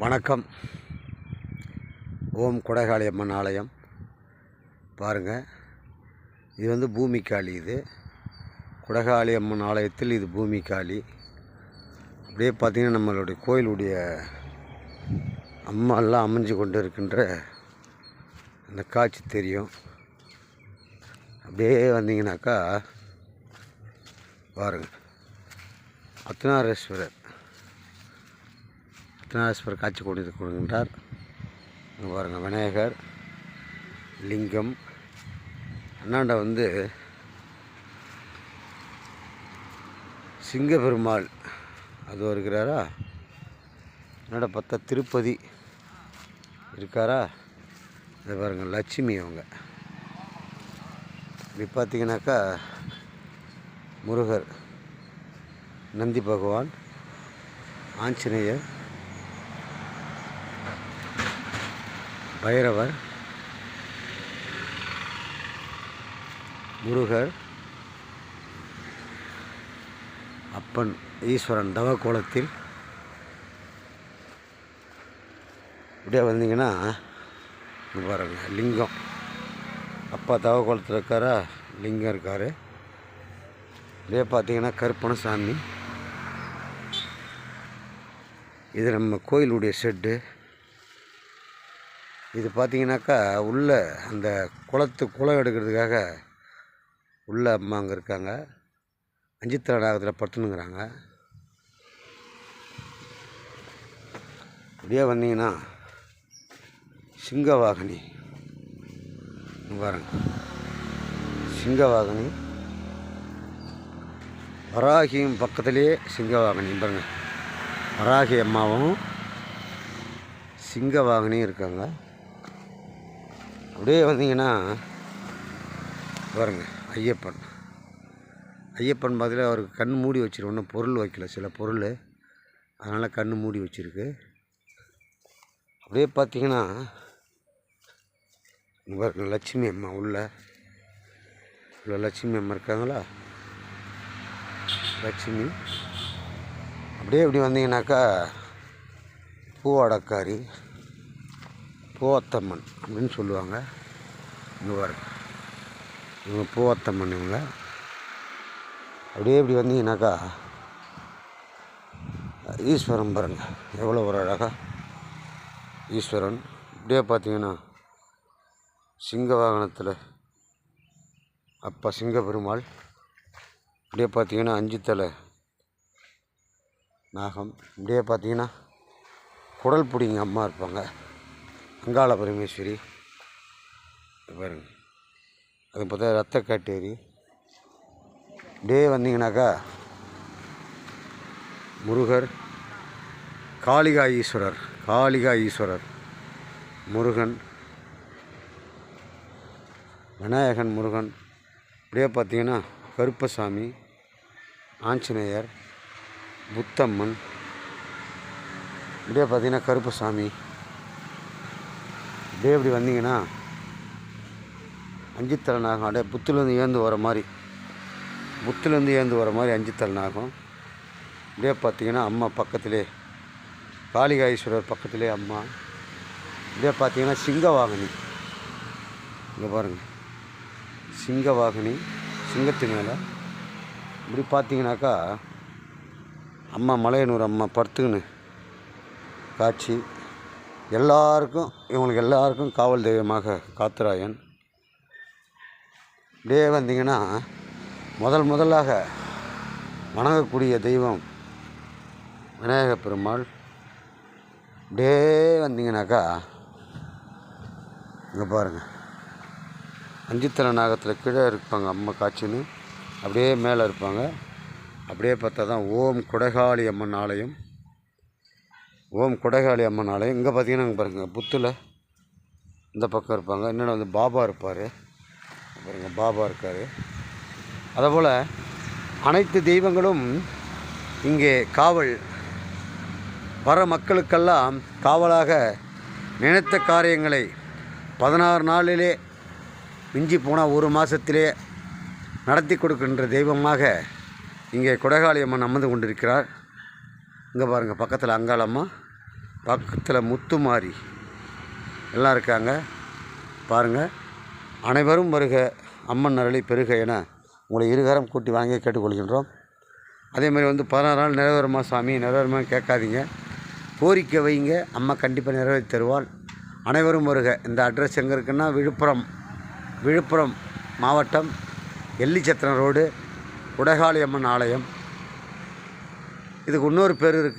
வணக்கம். ஓம் கொடைகாளி அம்மன் ஆலயம் பாருங்கள். இது பூமிகாளி. இது கொடைகாளி அம்மன் ஆலயத்தில் இது பூமிகாளி. அப்படியே பார்த்திங்கன்னா நம்மளுடைய கோயிலுடைய அம்மாலாம் அமைஞ்சு கொண்டு இருக்கின்ற அந்த காட்சி தெரியும். அப்படியே வந்தீங்கன்னாக்கா பாருங்கள், அர்த்தநாரீஸ்வரர் காட்சி கொடுக்கின்றார். பாருங்கள், விநாயகர் லிங்கம். அண்ணாண்ட சிங்க பெருமாள் அது இருக்கிறாரா. அண்ணாண்ட பார்த்தா திருப்பதி இருக்காரா. இதை பாருங்கள், லட்சுமி அவங்க. இப்படி பார்த்தீங்கன்னாக்கா முருகர், நந்தி பகவான், ஆஞ்சநேயர், பைரவர், முருகர், அப்பன் ஈஸ்வரன் தவ கோலத்தில். இப்படியே வந்தீங்கன்னா பாருங்கள், லிங்கம். அப்பா தவ கோலத்தில் இருக்காரா, லிங்கம் இருக்கார். இப்படியே பார்த்தீங்கன்னா கருப்பண சாமி. இது நம்ம கோயிலுடைய ஷெட்டு. இது பார்த்தீங்கன்னாக்கா உள்ள அந்த குளம் எடுக்கிறதுக்காக உள்ள அம்மா அங்கே இருக்காங்க. அஞ்சுத்தலை நாகத்தில் படுத்துனுங்கிறாங்க. இப்படியே வந்தீங்கன்னா சிங்கவாகினி பாருங்க. சிங்கவாகினி, வராகியும் பக்கத்துலேயே சிங்கவாகினி பாருங்க. வராகி அம்மாவும் சிங்கவாகினியும் இருக்காங்க. அப்படியே வந்தீங்கன்னா பாருங்கள், ஐயப்பன் பார்த்தீங்கன்னா அவருக்கு கண் மூடி வச்சிருக்கு. ஒன்றும் பொருள் வைக்கல, சில பொருள், அதனால் கண் மூடி வச்சுருக்கு. அப்படியே பார்த்தீங்கன்னா பாருங்கள், லட்சுமி அம்மா உள்ள லட்சுமி அம்மா இருக்காங்களா, லட்சுமி. அப்படியே இப்படி வந்தீங்கன்னாக்கா பூவாடக்காரி, பூவத்தம்மன் அப்படின்னு சொல்லுவாங்க. இங்கே பாருங்க, இவங்க பூவத்தம்மன் இவங்க. அப்படியே இப்படி வந்தீங்கன்னாக்கா ஈஸ்வரன் பாருங்கள், எவ்வளோ ஒரு அழகாக ஈஸ்வரன். இப்படியே பார்த்தீங்கன்னா சிங்க வாகனத்தில் அப்பா சிங்க பெருமாள். இப்படியே பார்த்தீங்கன்னா அஞ்சுத்தலை நாகம். இப்படியே பார்த்தீங்கன்னா குடல் பிடிங்க அம்மா இருப்பாங்க, அங்காள பரமேஸ்வரி பாருங்க. அது பார்த்தா ரத்த காட்டேரி. இப்படியே வந்தீங்கன்னாக்கா முருகர், காளிகா ஈஸ்வரர், முருகன், விநாயகன், முருகன். இப்படியே பார்த்தீங்கன்னா கருப்பசாமி, ஆஞ்சநேயர், புத்தம்மன். இப்படியே பார்த்தீங்கன்னா கருப்பசாமி. இப்படியே இப்படி வந்தீங்கன்னா அஞ்சுத்தலை நாகம். அப்படியே புத்துலேருந்து ஏந்து வர மாதிரி அஞ்சுத்தலை நாகம். இப்படியே பார்த்தீங்கன்னா அம்மா பக்கத்திலே, காளிகா ஈஸ்வரர் பக்கத்திலே அம்மா. இப்படியே பார்த்தீங்கன்னா சிங்கவாகினி. இங்கே பாருங்கள், சிங்கவாகினி, சிங்கத்து மேலே. இப்படி பார்த்தீங்கன்னாக்கா அம்மா மலையனூர் அம்மா படுத்துக்கின்னு காட்சி. இவங்களுக்கு எல்லாருக்கும் காவல் தெய்வமாக காத்தராயன். இப்படியே வந்தீங்கன்னா முதலாக வணங்கக்கூடிய தெய்வம் விநாயக பெருமாள். இப்படியே வந்தீங்கன்னாக்கா இங்கே பாருங்கள், அஞ்சுத்தலை நாகத்தில் கீழே இருப்பாங்க அம்மா காட்சின்னு. அப்படியே மேலே இருப்பாங்க. அப்படியே பார்த்தா தான் ஓம் கொடைகாளி அம்மன் ஆலயம். இங்கே பார்த்தீங்கன்னா இங்கே பாருங்கள், புத்தில் இந்த பக்கம் இருப்பாங்க. இன்னொன்று பாபா இருப்பார் பாருங்கள், பாபா இருக்கார். அதுபோல் அனைத்து தெய்வங்களும் இங்கே காவல் வர மக்களுக்கெல்லாம் காவலாக நினைத்த காரியங்களை 16 நாளிலே மிஞ்சி போனால் 1 மாதத்திலே நடத்தி கொடுக்கின்ற தெய்வமாக இங்கே கொடைகாளி அம்மன் அமர்ந்து கொண்டிருக்கிறார். இங்கே பாருங்கள், பக்கத்தில் அங்காளம்மா, பக்கத்தில் முத்துமாரி எல்லாம் இருக்காங்க பாருங்கள். அனைவரும் வருக, அம்மன் அருளை பெருக என உங்களை இருகரம் கூட்டி வாங்கி கேட்டுக்கொள்கின்றோம். அதேமாதிரி 16 நாள் நிறைவேறுமா சாமி, நிறைவேறுமா கேட்காதீங்க, கோரிக்கை வைங்க, அம்மா கண்டிப்பாக நிறைவேற்றி தருவாள். அனைவரும் வருக. இந்த அட்ரஸ் எங்கே இருக்குன்னா விழுப்புரம் மாவட்டம் எல்லிச்சத்திரம் ரோடு குடகாளி அம்மன் ஆலயம். இதுக்கு இன்னொரு பேர் இருக்குது.